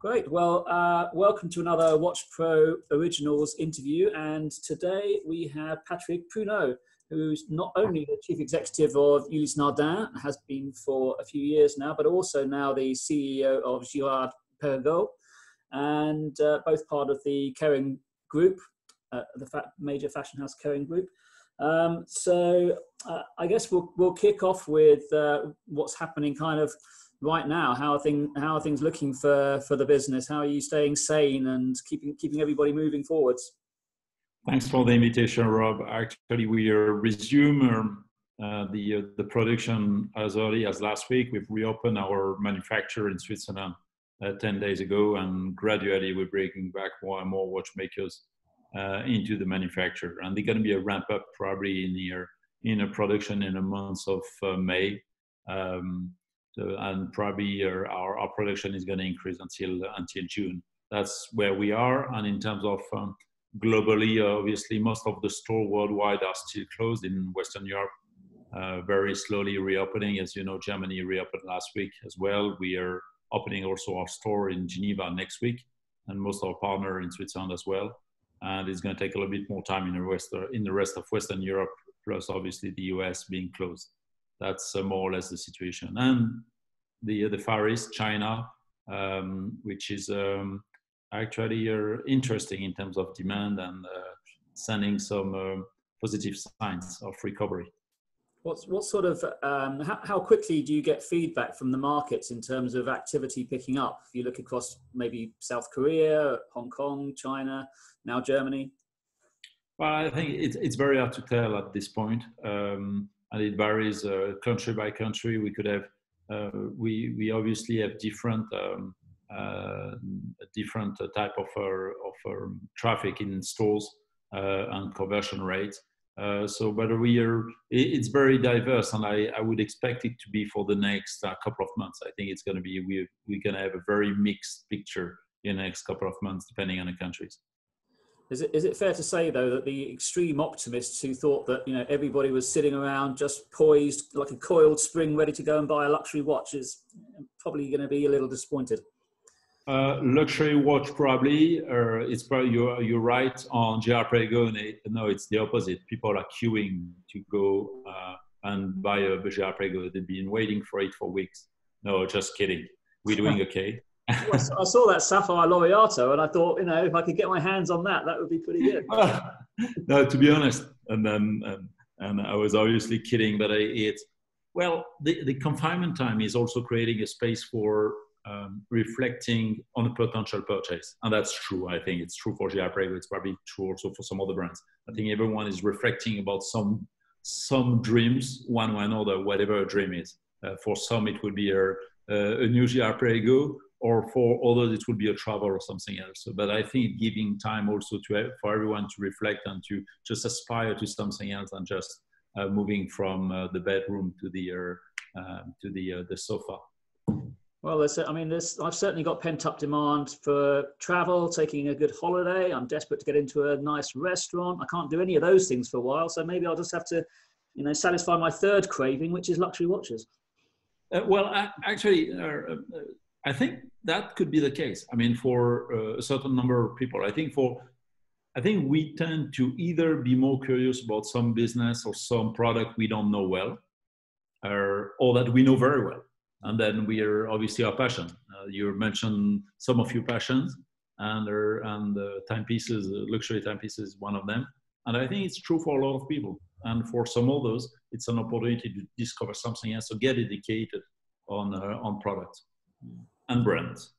Great. Well, welcome to another WatchPro Originals interview. And today we have Patrick Pruniaux, who's not only the Chief Executive of Ulysse Nardin, has been for a few years now, but also now the CEO of Girard-Perregaux, and both part of the Kering Group, the major fashion house Kering Group. I guess we'll kick off with what's happening kind of right now. How are things looking for the business? How are you staying sane and keeping everybody moving forwards? Thanks for the invitation, Rob. Actually, we resume the production as early as last week. We've reopened our manufacturer in Switzerland 10 days ago, and gradually we're bringing back more and more watchmakers into the manufacturer. And they're going to be a ramp up probably in a production in the month of May. And probably our production is going to increase until June. That's where we are. And in terms of globally, obviously, most of the stores worldwide are still closed in Western Europe, very slowly reopening. As you know, Germany reopened last week as well. We are opening also our store in Geneva next week, and most of our partners in Switzerland as well. And it's going to take a little bit more time in the rest of Western Europe, plus obviously the US being closed. That's more or less the situation. And the Far East, China, which is actually interesting in terms of demand and sending some positive signs of recovery. What sort of, how quickly do you get feedback from the markets in terms of activity picking up? If you look across maybe South Korea, Hong Kong, China, now Germany? Well, I think it's very hard to tell at this point. And it varies country by country. We could have, we obviously have different type of traffic in stores and conversion rates. But it's very diverse, and I would expect it to be for the next couple of months. I think it's going to be, we're going to have a very mixed picture in the next couple of months, depending on the countries. Is it fair to say, though, that the extreme optimists who thought that everybody was sitting around just poised like a coiled spring, ready to go and buy a luxury watch, is probably going to be a little disappointed? Luxury watch, probably. It's probably you're right on Girard-Perregaux. No, it's the opposite. People are queuing to go and buy a Girard-Perregaux. They've been waiting for it for weeks. No, just kidding. We're doing okay. Well, I saw that Sapphire Laureato, and I thought, if I could get my hands on that would be pretty good. No, to be honest, and I was obviously kidding, but the confinement time is also creating a space for reflecting on a potential purchase, and that's true. I think it's true for Girard-Perregaux. It's probably true also for some other brands. I think everyone is reflecting about some dreams, one way or another, whatever a dream is. For some, it would be a new Girard-Perregaux, or for others, it would be a travel or something else. But I think giving time also for everyone to reflect and to just aspire to something else than just moving from the bedroom to the sofa. Well, I've certainly got pent-up demand for travel, taking a good holiday. I'm desperate to get into a nice restaurant. I can't do any of those things for a while, so maybe I'll just have to, satisfy my third craving, which is luxury watches. Actually, I think that could be the case. I mean, for a certain number of people, I think we tend to either be more curious about some business or some product we don't know well, or that we know very well. And then we are obviously our passion. You mentioned some of your passions, and timepieces, luxury timepieces is one of them. And I think it's true for a lot of people. And for some others, it's an opportunity to discover something else, so get educated on products and brands.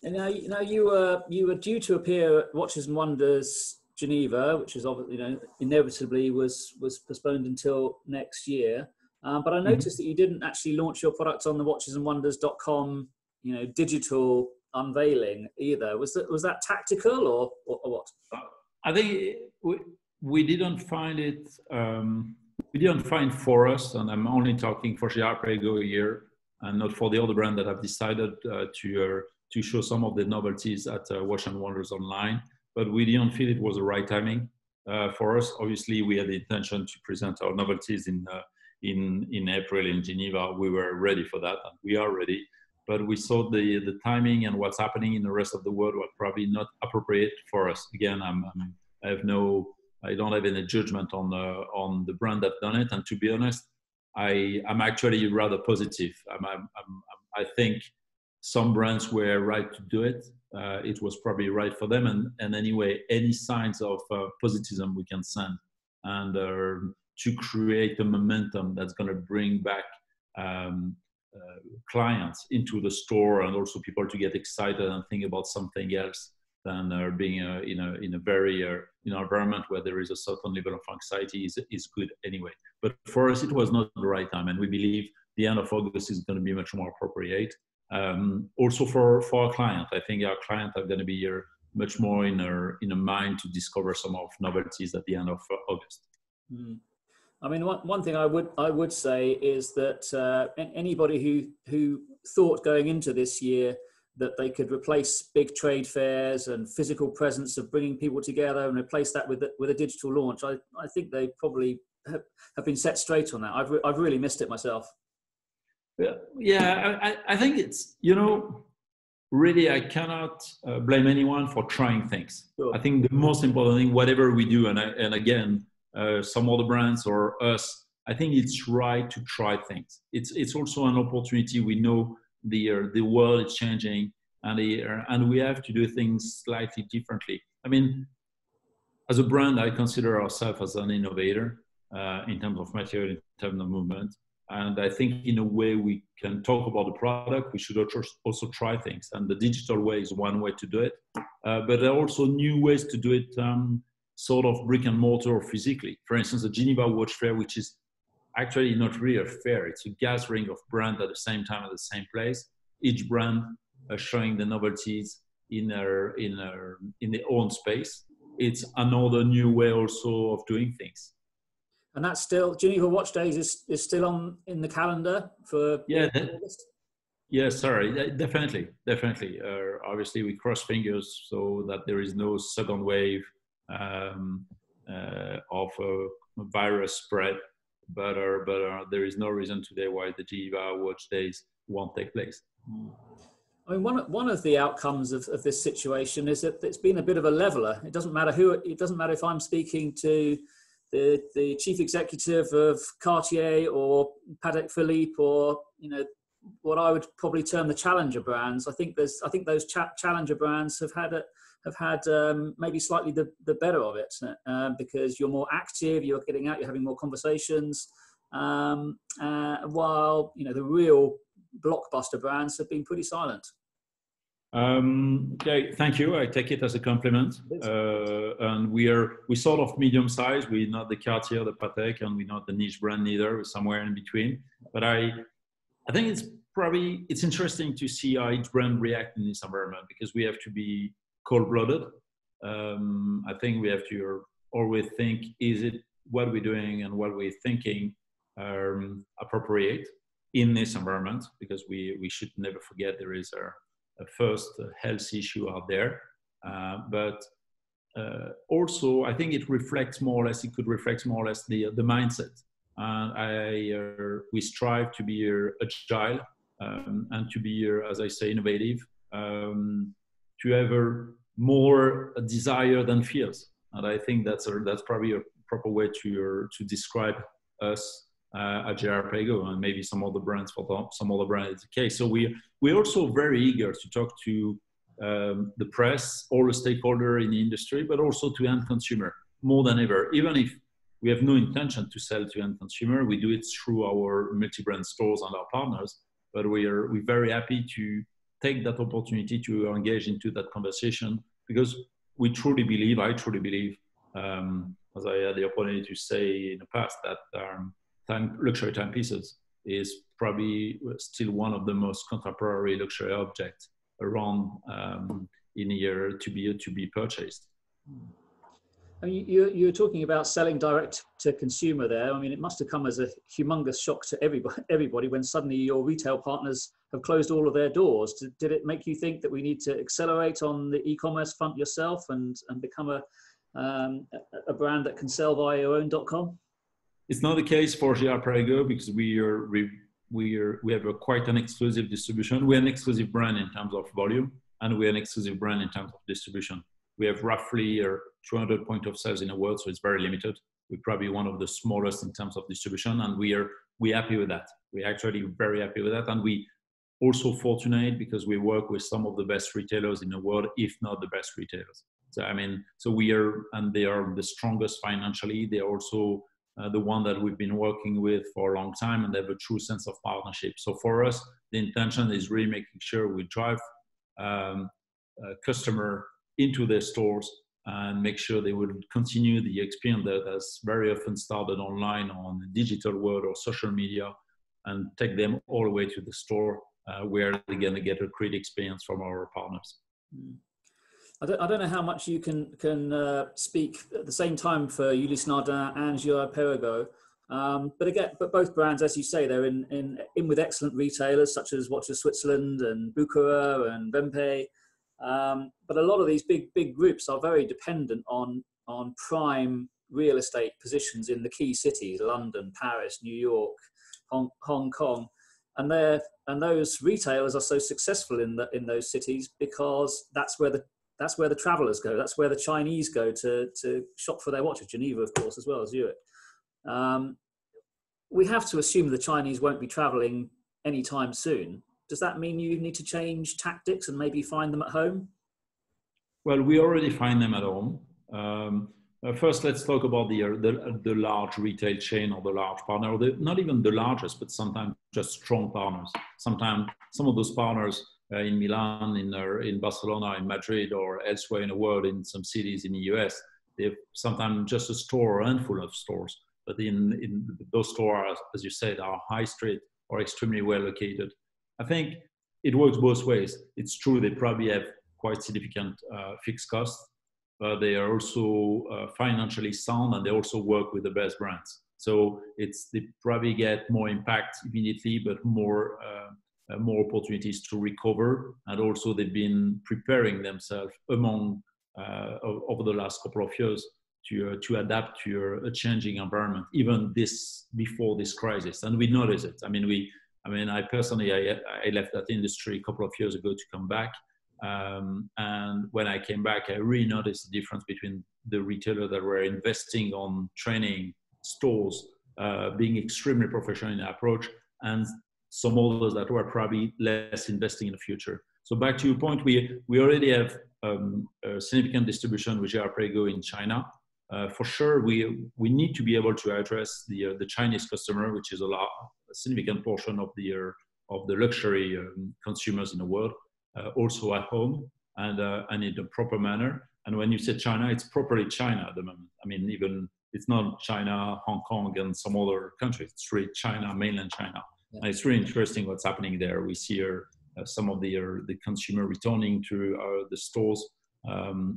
And now you were due to appear at Watches and Wonders Geneva, which is obviously inevitably was postponed until next year. But I noticed that you didn't actually launch your products on the watchesandwonders.com, digital unveiling either. Was that tactical or what? I think we didn't find it. We didn't find for us, and I'm only talking for Girard-Perregaux here, and not for the other brand that have decided to show some of the novelties at Watch and Wonders online. But we didn't feel it was the right timing for us. Obviously, we had the intention to present our novelties in April in Geneva. We were ready for that, and we are ready. but we saw the timing and what's happening in the rest of the world were probably not appropriate for us. Again, I don't have any judgment on the brand that done it, and to be honest, I'm actually rather positive. I think some brands were right to do it. It was probably right for them, and anyway, any signs of positivism we can send, and to create a momentum that's going to bring back clients into the store, and also people to get excited and think about something else than being in a very environment where there is a certain level of anxiety is good anyway. But for us, it was not the right time, and we believe the end of August is going to be much more appropriate. Also for our client, I think our clients are going to be here much more in a mind to discover some of novelties at the end of August. Mm. I mean, one thing I would say is that anybody who thought going into this year that they could replace big trade fairs and physical presence of bringing people together and replace that with a digital launch, I think they probably have been set straight on that. I've really missed it myself. Yeah, I think it's, really I cannot blame anyone for trying things. Sure. I think the most important thing, whatever we do, and again, some other brands or us, I think it's right to try things. It's also an opportunity. We know the world is changing, and we have to do things slightly differently. I mean, as a brand, I consider ourselves as an innovator in terms of material, in terms of movement. And I think in a way we can talk about the product, we should also try things. And the digital way is one way to do it. But there are also new ways to do it, sort of brick and mortar or physically. For instance, the Geneva Watch Fair, which is actually not really a fair. It's a gathering of brands at the same time at the same place. Each brand showing the novelties in their own space. It's another new way also of doing things. And that's still, Geneva Watch Days is still in the calendar for August? Yeah, sorry, definitely. Obviously, we cross fingers so that there is no second wave of a virus spread. But there is no reason today why the Geneva Watch Days won't take place. I mean, one of the outcomes of this situation is that it's been a bit of a leveler. It doesn't matter if I'm speaking to the chief executive of Cartier or Patek Philippe or what I would probably term the challenger brands. I think those challenger brands have had maybe slightly the better of it because you're more active, you're getting out, you're having more conversations, while the real blockbuster brands have been pretty silent. Okay, thank you. I take it as a compliment. And we sort of medium size. We're not the Cartier, the Patek, and we're not the niche brand neither. We're somewhere in between. But I think it's interesting to see how each brand react in this environment because we have to be cold-blooded. I think we have to always think: is it what we're doing and what we're thinking appropriate in this environment? Because we should never forget there is a first health issue out there, but also I think it reflects more or less. It could reflect more or less the mindset. We strive to be agile and to be, as I say, innovative. To have more desire than fears, and I think that's probably a proper way to describe us at Girard-Perregaux, and maybe some other brands for some other brands is the case. So we're also very eager to talk to the press, all the stakeholders in the industry, but also to end consumer more than ever. Even if we have no intention to sell to end consumer, we do it through our multi-brand stores and our partners. But we're very happy to take that opportunity to engage into that conversation because I truly believe, as I had the opportunity to say in the past, that luxury timepieces is probably still one of the most contemporary luxury objects around in a year to be purchased. I mean, you're talking about selling direct to consumer there. I mean, it must have come as a humongous shock to everybody when suddenly your retail partners have closed all of their doors. Did it make you think that we need to accelerate on the e-commerce front yourself and become a brand that can sell via your own .com? It's not the case for Girard-Perregaux because we we have quite an exclusive distribution. We're an exclusive brand in terms of volume, and we're an exclusive brand in terms of distribution. We have roughly 200 point of sales in the world, so it's very limited. We're probably one of the smallest in terms of distribution, and we're happy with that. We're actually very happy with that, and we also fortunate because we work with some of the best retailers in the world, if not the best retailers. So I mean, so we are, and they are the strongest financially. They are also the one that we've been working with for a long time, and they have a true sense of partnership. So for us, the intention is really making sure we drive customer into their stores and make sure they would continue the experience that has very often started online on the digital world or social media, and take them all the way to the store where they're going to get a great experience from our partners. I don't know how much you can speak at the same time for Ulysse Nardin and Girard-Perregaux, but both brands, as you say, they're in with excellent retailers such as Watches Switzerland and Bucherer and Vempe. But a lot of these big groups are very dependent on prime real estate positions in the key cities: London, Paris, New York, Hong Kong, and those retailers are so successful in those cities because that's where the travelers go. That's where the Chinese go to shop for their watches. Geneva, of course, as well as Zurich. We have to assume the Chinese won't be traveling anytime soon. Does that mean you need to change tactics and maybe find them at home? Well, we already find them at home. First, let's talk about the large retail chain or the large partner, or not even the largest, but sometimes just strong partners. Sometimes some of those partners in Milan, in Barcelona, in Madrid, or elsewhere in the world, in some cities in the US, they have sometimes just a store or a handful of stores. But in those stores, as you said, are high street or extremely well located. I think it works both ways. It's true they probably have quite significant fixed costs, but they are also financially sound, and they also work with the best brands. So they probably get more impact immediately, but more opportunities to recover. And also they've been preparing themselves over the last couple of years to adapt to a changing environment, even before this crisis. And we notice it. I personally, I left that industry a couple of years ago to come back. And when I came back, I really noticed the difference between the retailers that were investing on training, stores, being extremely professional in their approach, and some others that were probably less investing in the future. So back to your point, we already have a significant distribution with Girard-Perregaux in China. For sure, we need to be able to address the Chinese customer, which is a significant portion of the luxury consumers in the world, also at home and in a proper manner. And when you say China, it's properly China at the moment. I mean, even it's not China, Hong Kong, and some other countries. It's really China, mainland China. Yeah. And it's really interesting what's happening there. We see some of the consumer returning to the stores,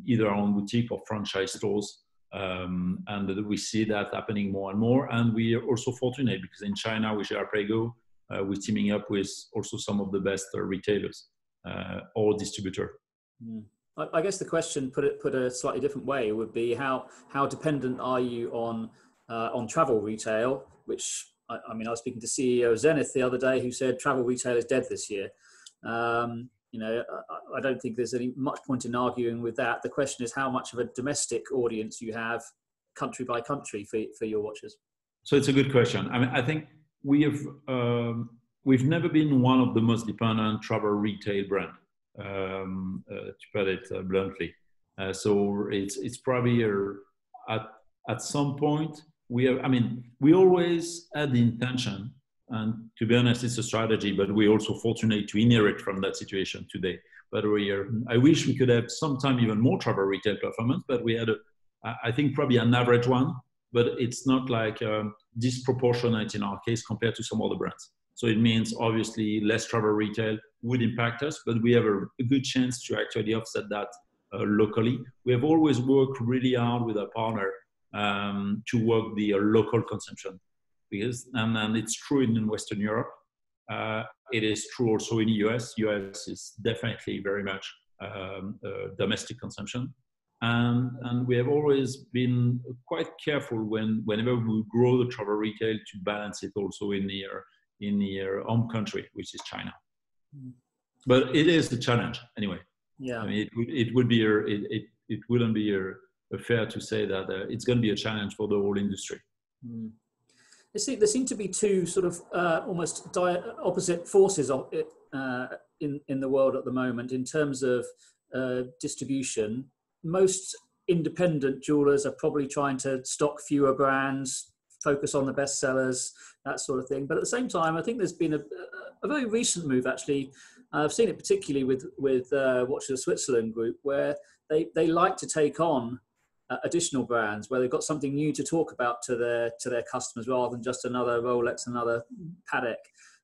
either our own boutique or franchise stores. And we see that happening more and more. And we are also fortunate because in China with Girard-Perregaux, we're teaming up with also some of the best retailers or distributor. Mm. I guess the question, put a slightly different way, would be how dependent are you on travel retail? Which I was speaking to CEO Zenith the other day, who said travel retail is dead this year. I don't think there's much point in arguing with that. The question is how much of a domestic audience you have, country by country, for your watches. So it's a good question. I think we've never been one of the most dependent travel retail brand, to put it bluntly. So it's probably at some point we always had the intention. And to be honest, it's a strategy, but we're also fortunate to inherit from that situation today. But I wish we could have sometime even more travel retail performance, but we had, I think, probably an average one, but it's not like disproportionate in our case compared to some other brands. So it means obviously less travel retail would impact us, but we have a good chance to actually offset that locally. We have always worked really hard with our partner to work the local consumption. And it's true in Western Europe. It is true also in the US. US is definitely very much domestic consumption. And we have always been quite careful whenever we grow the travel retail to balance it also in in your home country, which is China. But it is a challenge anyway. Yeah. I mean, it wouldn't be fair to say that it's going to be a challenge for the whole industry. There seem to be two sort of almost opposite forces in the world at the moment in terms of distribution. Most independent jewelers are probably trying to stock fewer brands, focus on the best sellers, that sort of thing. But at the same time, I think there's been a very recent move, actually. I've seen it particularly with Watches of Switzerland Group, where they like to take on additional brands, where they've got something new to talk about to their customers rather than just another Rolex, another Patek.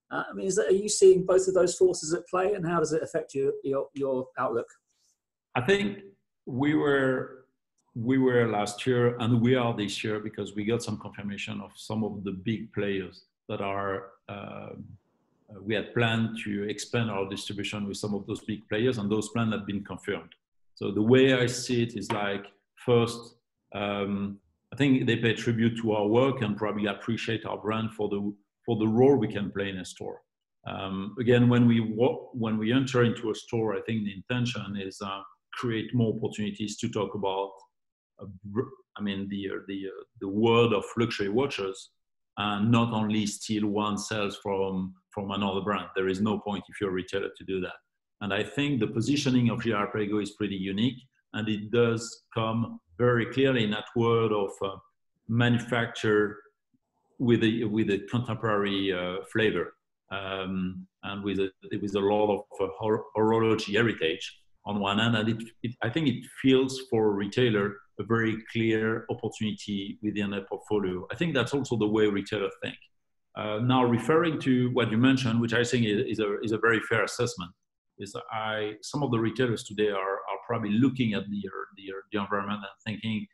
I mean, are you seeing both of those forces at play, and how does it affect your outlook? I think we were last year, and we are this year, because we got some confirmation of some of the big players that are. We had planned to expand our distribution with some of those big players, and those plans have been confirmed. So the way I see it is like, first, I think they pay tribute to our work and probably appreciate our brand for the role we can play in a store. Again, when we enter into a store, I think the intention is create more opportunities to talk about, the world of luxury watches, and not only steal one sales from another brand. There is no point if you're a retailer to do that. And I think the positioning of Girard-Perregaux is pretty unique, and it does come very clearly in that world of manufacture with a contemporary flavor, and with a lot of horology heritage on one hand. And I think it feels for a retailer a very clear opportunity within a portfolio. I think that's also the way retailers think. Now, referring to what you mentioned, which I think is a very fair assessment, is some of the retailers today are probably looking at the environment and thinking,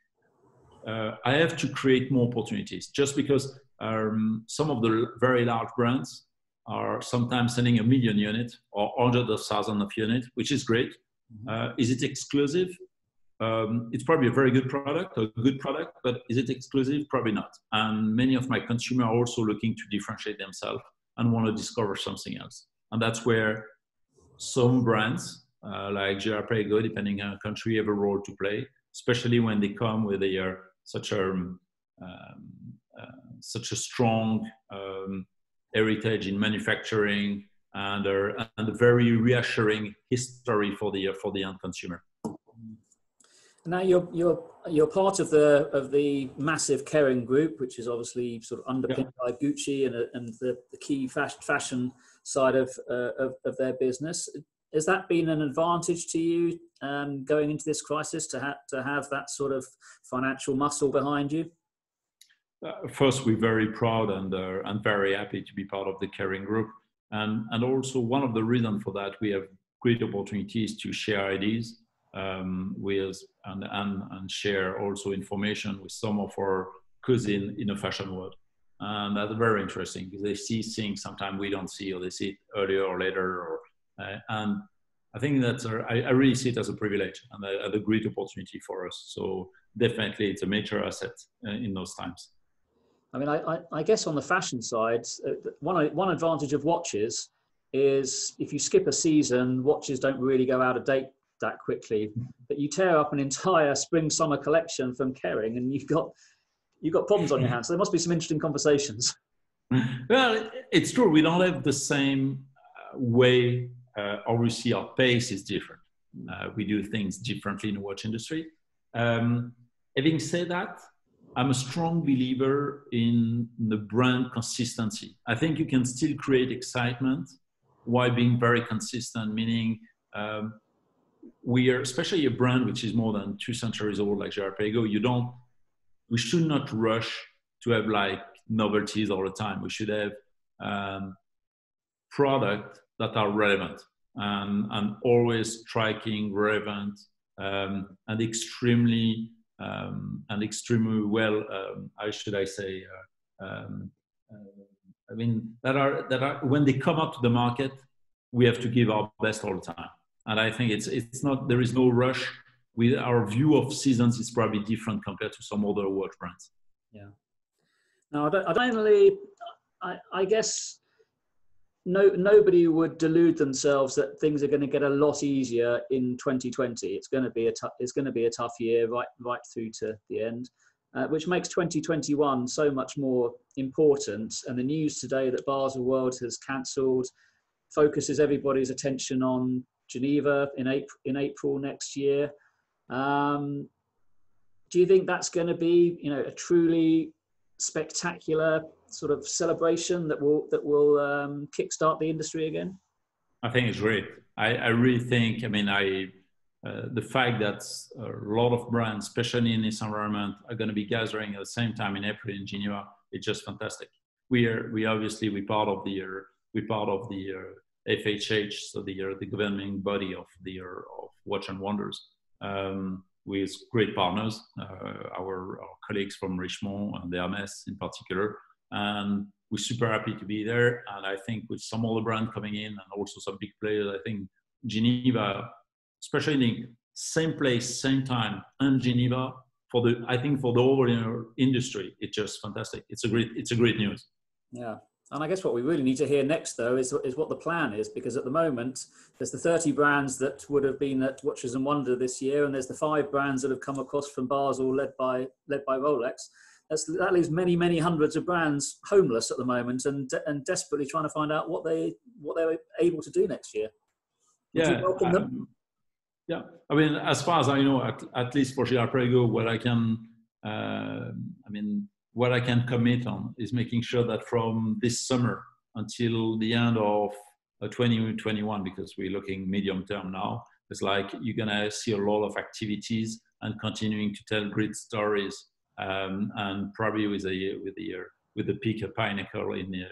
I have to create more opportunities, just because some of the very large brands are sometimes selling 1 million units or hundreds of thousands of units, which is great. Is it exclusive? It's probably a very good product, but is it exclusive? Probably not. And many of my consumers are also looking to differentiate themselves and want to discover something else. And that's where some brands, like Girard-Perregaux, depending on the country, have a role to play, especially when they come with such a strong heritage in manufacturing and a very reassuring history for the end consumer. Now you're part of the massive Kering group, which is obviously sort of underpinned by Gucci and the key fashion side of their business. Has that been an advantage to you going into this crisis to have that sort of financial muscle behind you? First, we're very proud and very happy to be part of the Kering group, and also one of the reasons for that, we have great opportunities to share ideas with and share also information with some of our cousins in the fashion world. And that's very interesting, because they see things sometimes we don't see, or they see it earlier or later. And I think that's I really see it as a privilege and a great opportunity for us. So definitely it's a major asset in those times. I mean, I guess on the fashion side, one advantage of watches is if you skip a season, watches don't really go out of date that quickly. But you tear up an entire spring-summer collection from Kering, and you've got problems on your hands. So there must be some interesting conversations. Well, it's true. We don't have the same way. Obviously, our pace is different. We do things differently in the watch industry. Having said that, I'm a strong believer in the brand consistency. I think you can still create excitement while being very consistent, meaning we are, especially a brand which is more than 2 centuries old like Girard-Perregaux, we should not rush to have like novelties all the time. We should have products that are relevant and always striking, relevant, and extremely well, how should I say, I mean, that are when they come up to the market, we have to give our best all the time. And I think it's not, there is no rush. With our view of seasons, it's probably different compared to some other watch brands. Yeah. Now, I guess nobody would delude themselves that things are going to get a lot easier in 2020. It's going to be a tough year right through to the end, which makes 2021 so much more important. And the news today that Basel World has cancelled focuses everybody's attention on Geneva in April next year. Do you think that's going to be, a truly spectacular sort of celebration that will kickstart the industry again? I think it's great. I really think. I mean, the fact that a lot of brands, especially in this environment, are going to be gathering at the same time in April in Geneva. It's just fantastic. We obviously part of the FHH, so the governing body of Watch and Wonders, with great partners, our colleagues from Richemont and the Hermès in particular. And we're super happy to be there. And I think with some other brands coming in and also some big players, I think Geneva, especially in the same place, same time, and Geneva, for the whole industry, it's just fantastic. It's a great news. Yeah. And I guess what we really need to hear next, though, is what the plan is, because at the moment, there's the 30 brands that would have been at Watches and Wonder this year, and there's the 5 brands that have come across from Basel, led by Rolex. That leaves many, many hundreds of brands homeless at the moment, and desperately trying to find out what they're able to do next year. Would you welcome them? Yeah. I mean, as far as I know, at least for Girard-Perregaux, what I can commit on is making sure that from this summer until the end of 2021, because we're looking medium term now, it's like you're gonna see a lot of activities and continuing to tell great stories, and probably with the peak of Pinnacle in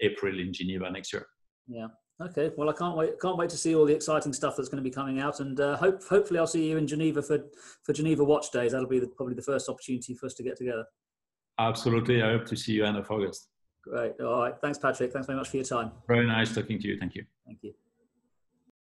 April in Geneva next year. Yeah. Okay. Well, I can't wait to see all the exciting stuff that's going to be coming out, and hopefully I'll see you in Geneva for Geneva Watch Days. That'll be probably the first opportunity for us to get together. Absolutely. I hope to see you end of August. Great. All right. Thanks, Patrick. Thanks very much for your time. Very nice talking to you. Thank you. Thank you.